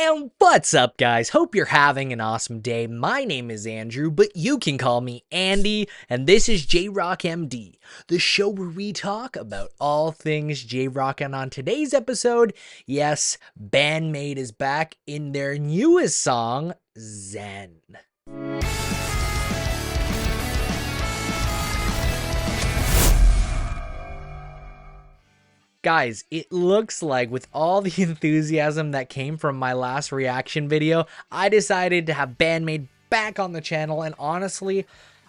And what's up, guys? Hope you're having an awesome day. My name is Andrew, but you can call me Andy, and this is J-Rock MD, the show where we talk about all things J-Rock. And on today's episode, yes, Band-Maid is back in their newest song, Zen. Guys, it looks like with all the enthusiasm that came from my last reaction video, I decided to have Band-Maid back on the channel, and honestly,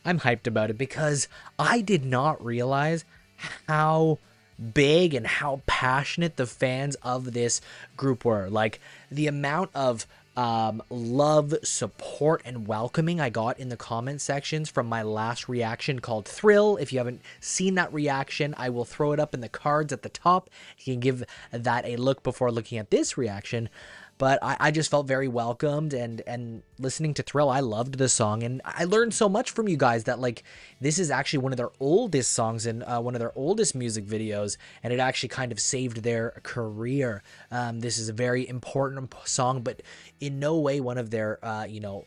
I'm hyped about it because I did not realize how big and how passionate the fans of this group were. Like, the amount of love, support, and welcoming I got in the comment sections from my last reaction called Thrill. If you haven't seen that reaction, I will throw it up in the cards at the top. You can give that a look before looking at this reaction. But I just felt very welcomed, and listening to Thrill, I loved the song, and I learned so much from you guys that, like, this is actually one of their oldest songs and one of their oldest music videos, and it actually kind of saved their career. This is a very important song, but in no way one of their,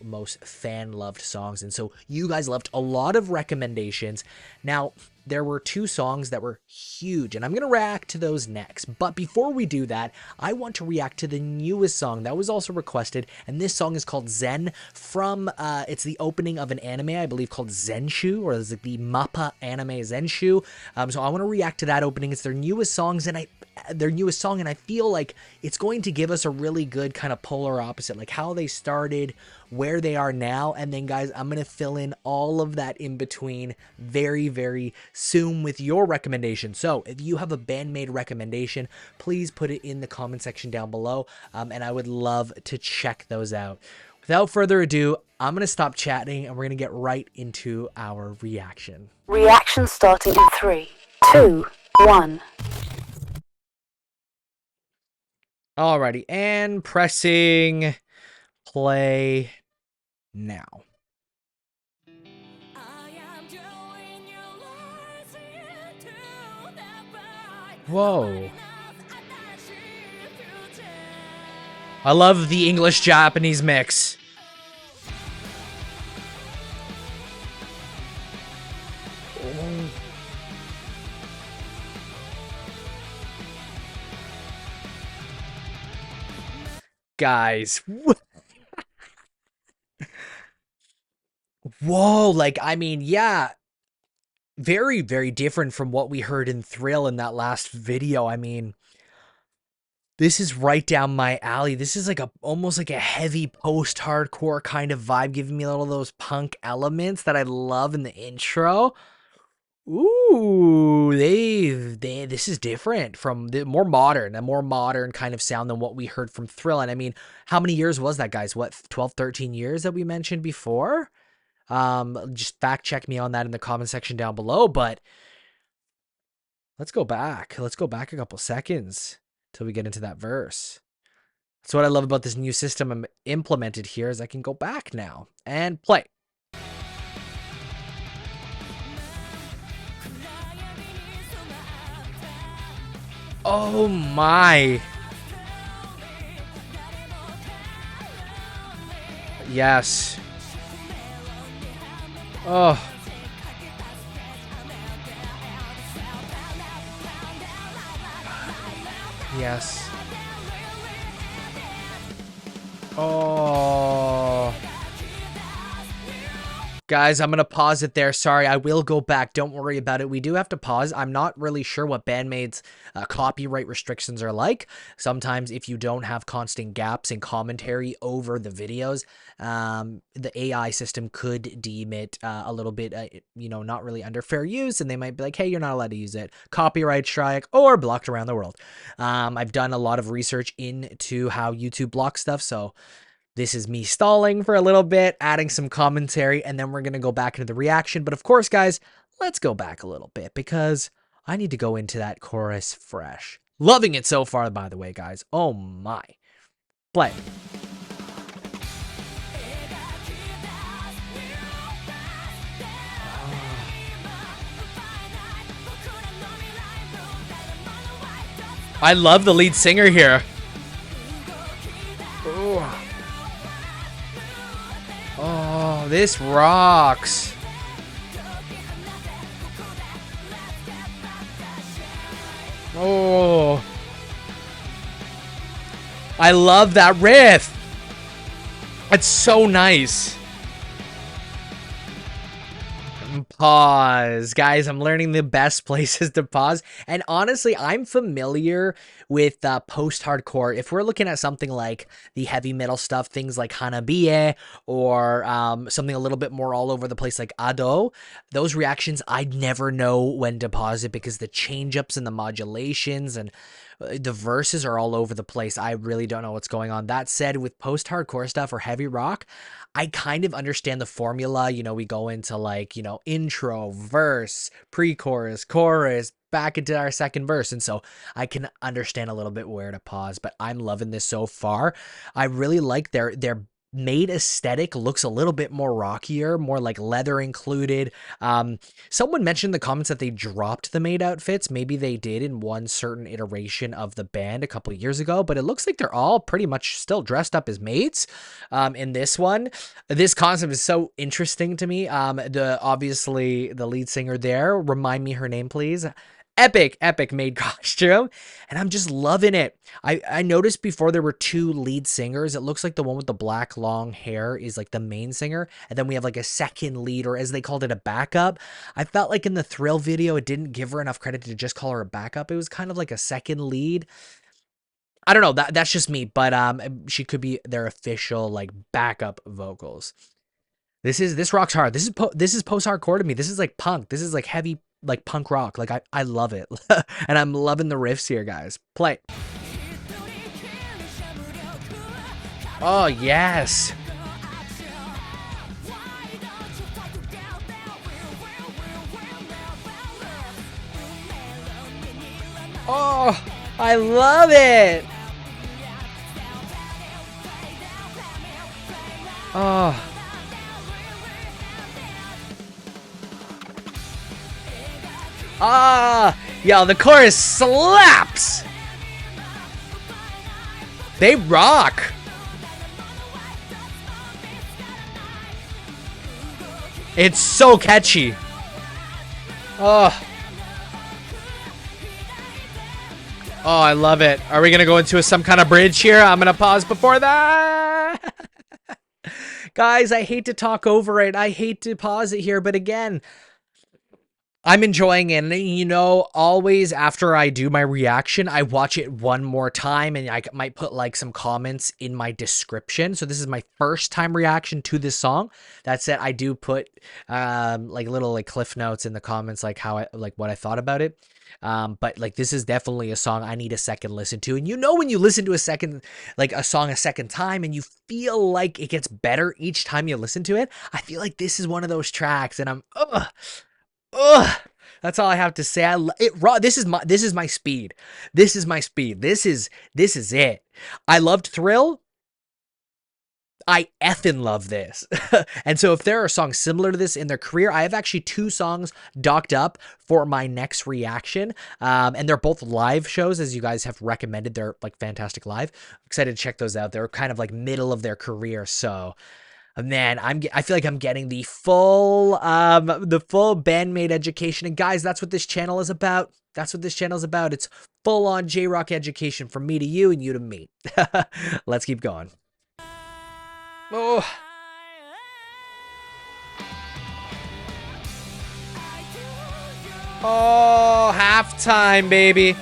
most fan-loved songs, and so you guys left a lot of recommendations. Now, there were two songs that were huge, and I'm going to react to those next. But before we do that, I want to react to the newest song that was also requested, and this song is called Zen from, it's the opening of an anime, I believe, called ZENSHU, or is it the MAPPA anime ZENSHU? So I want to react to that opening. It's their newest songs, and their newest song, and I feel like it's going to give us a really good kind of polar opposite, like how they started, where they are now, and then, guys, I'm going to fill in all of that in between very, very soon with your recommendation. So if you have a Band-Maid recommendation, please put it in the comment section down below, and I would love to check those out. Without further ado, I'm going to stop chatting, and we're going to get right into our reaction. Reaction starting in 3, 2, 1. Alrighty, and pressing play now. Whoa. I love the English-Japanese mix. Oh. Guys. Whoa, like, I mean, yeah. Very, very different from what we heard in Thrill in that last video. I mean, this is right down my alley. This is like almost like a heavy post-hardcore kind of vibe, giving me all of those punk elements that I love in the intro. Ooh, this is different from the more modern kind of sound than what we heard from Thrill. And I mean, how many years was that, guys? What, 12, 13 years that we mentioned before? Just fact check me on that in the comment section down below, but let's go back. Let's go back a couple seconds till we get into that verse. That's what I love about this new system I'm implemented here, is I can go back now and play. Oh my. Yes. Oh. Yes. Oh. Guys, I'm going to pause it there. Sorry, I will go back. Don't worry about it. We do have to pause. I'm not really sure what Band-Maid's copyright restrictions are like. Sometimes if you don't have constant gaps in commentary over the videos, the AI system could deem it a little bit, not really under fair use, and they might be like, hey, you're not allowed to use it. Copyright strike or blocked around the world. I've done a lot of research into how YouTube blocks stuff, so this is me stalling for a little bit, adding some commentary, and then we're going to go back into the reaction. But of course, guys, let's go back a little bit because I need to go into that chorus fresh. Loving it so far, by the way, guys. Oh my. Play. I love the lead singer here. Oh. Oh, this rocks. Oh. I love that riff. It's so nice. Pause. Guys, I'm learning the best places to pause. And honestly, I'm familiar with post-hardcore. If we're looking at something like the heavy metal stuff, things like Hanabiye, or something a little bit more all over the place like Ado, those reactions, I'd never know when to pause it because the change-ups and the modulations and the verses are all over the place. I really don't know what's going on. That said, with post-hardcore stuff or heavy rock, I kind of understand the formula. You know, we go into like, you know, intro, verse, pre-chorus, chorus, back into our second verse. And so I can understand a little bit where to pause, but I'm loving this so far. I really like their Maid aesthetic looks a little bit more rockier, more like leather included. Someone mentioned in the comments that they dropped the Maid outfits. Maybe they did in one certain iteration of the band a couple of years ago, but it looks like they're all pretty much still dressed up as maids in this one. This concept is so interesting to me. Obviously the lead singer there, remind me her name, please. Epic maid costume, and I'm just loving it. I noticed before there were two lead singers. It looks like the one with the black long hair is like the main singer, and then we have like a second lead, or as they called it, a backup. I felt like in the Thrill video, it didn't give her enough credit to just call her a backup. It was kind of like a second lead. I don't know. That's just me, but she could be their official like backup vocals. This rocks hard. This is post-hardcore to me. This is like punk. This is like heavy, like punk rock. Like I love it. And I'm loving the riffs here, guys. Play. Oh, yes. Oh, I love it. Oh. Ah, yo, the chorus slaps. They rock. It's so catchy. Oh. Oh, I love it. Are we gonna go into some kind of bridge here? I'm gonna pause before that. Guys, I hate to talk over it. I hate to pause it here, but again, I'm enjoying it, and you know, always after I do my reaction, I watch it one more time, and I might put like some comments in my description. So this is my first time reaction to this song. That said, I do put like little like cliff notes in the comments, like how what I thought about it. But like this is definitely a song I need a second listen to. And you know, when you listen to a song a second time and you feel like it gets better each time you listen to it, I feel like this is one of those tracks, and I'm ugh. That's all I have to say. This is my speed. This is my speed. This is it. I loved Thrill. I effing love this. And so if there are songs similar to this in their career, I have actually 2 songs docked up for my next reaction. And they're both live shows, as you guys have recommended. They're like fantastic live. I'm excited to check those out. They're kind of like middle of their career. So man, I feel like I'm getting the full Band-Maid education. And guys, that's what this channel is about. That's what this channel is about. It's full on J-Rock education from me to you and you to me. Let's keep going. Oh. Oh, halftime, baby.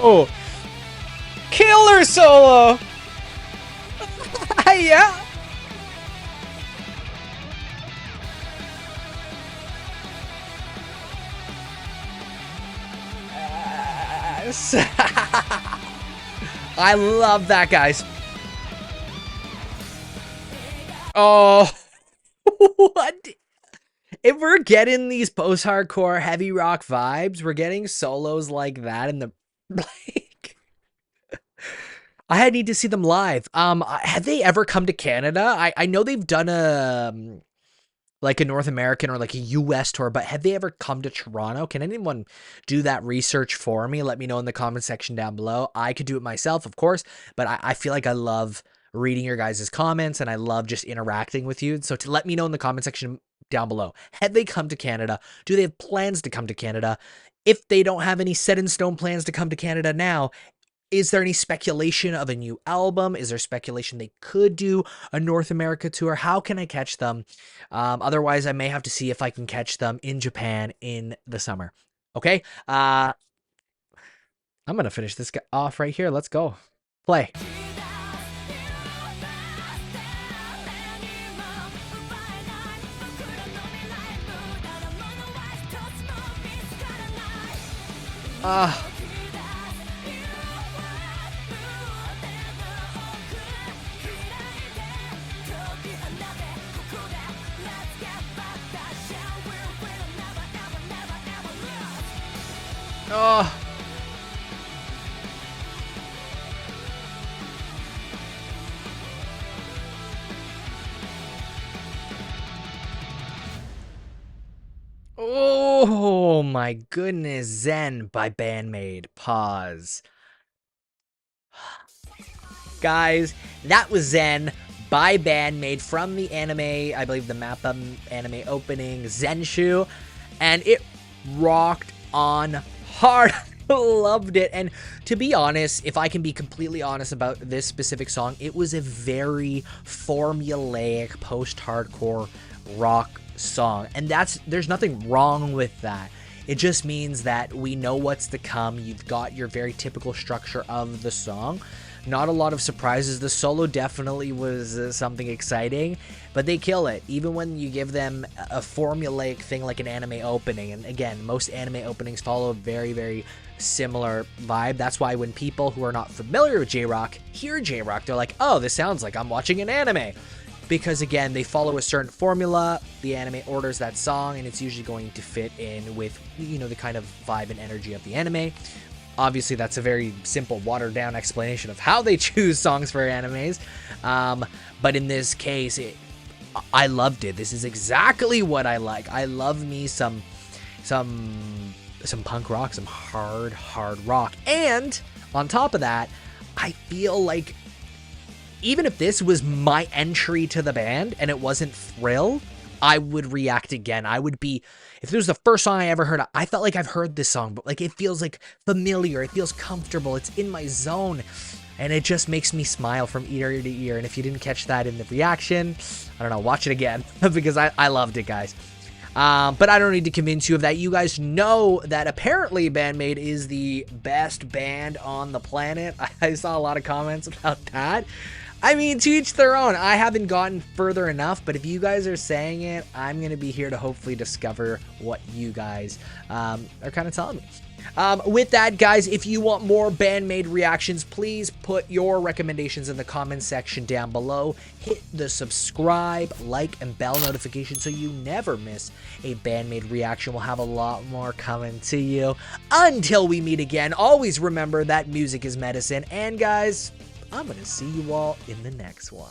Oh, killer solo. Yeah. Yes. I love that, guys. Oh, what? If we're getting these post-hardcore heavy rock vibes, we're getting solos like that in the like. I need to see them live. Have they ever come to Canada? I know they've done like a North American or like a US tour, but have they ever come to Toronto? Can anyone do that research for me? Let me know in the comment section down below. I could do it myself, of course, but I feel like I love reading your guys' comments and I love just interacting with you. So to let me know in the comment section down below, have they come to Canada? Do they have plans to come to Canada? If they don't have any set in stone plans to come to Canada now, is there any speculation of a new album? Is there speculation they could do a North America tour? How can I catch them? Otherwise, I may have to see if I can catch them in Japan in the summer. Okay? I'm going to finish this off right here. Let's go. Play. Oh my goodness, Zen by Band-Maid. Pause. Guys, that was Zen by Band-Maid from the anime, I believe the MAPPA anime opening, ZENSHU, and it rocked on hard. Loved it. And to be honest, if I can be completely honest about this specific song, it was a very formulaic post-hardcore rock song, and there's nothing wrong with that. It just means that we know what's to come. You've got your very typical structure of the song. Not a lot of surprises. The solo definitely was something exciting, but they kill it even when you give them a formulaic thing like an anime opening. And again, most anime openings follow a very, very similar vibe. That's why when people who are not familiar with J-Rock hear J-Rock, they're like, oh, this sounds like I'm watching an anime. Because again, they follow a certain formula, the anime orders that song, and it's usually going to fit in with, you know, the kind of vibe and energy of the anime. Obviously, that's a very simple, watered-down explanation of how they choose songs for animes. But in this case, I loved it. This is exactly what I like. I love me some punk rock, some hard rock. And on top of that, I feel like even if this was my entry to the band and it wasn't Thrill, I would react again. I would be, if this was the first song I ever heard, I felt like I've heard this song, but like it feels like familiar, it feels comfortable, it's in my zone, and it just makes me smile from ear to ear. And if you didn't catch that in the reaction, I don't know, watch it again because I loved it, guys. But I don't need to convince you of that. You guys know that apparently Band-Maid is the best band on the planet. I saw a lot of comments about that. I mean, to each their own. I haven't gotten further enough, but if you guys are saying it, I'm going to be here to hopefully discover what you guys are kind of telling me. With that, guys, if you want more Band-Maid reactions, please put your recommendations in the comments section down below. Hit the subscribe, like, and bell notification so you never miss a Band-Maid reaction. We'll have a lot more coming to you. Until we meet again, always remember that music is medicine. And guys, I'm going to see you all in the next one.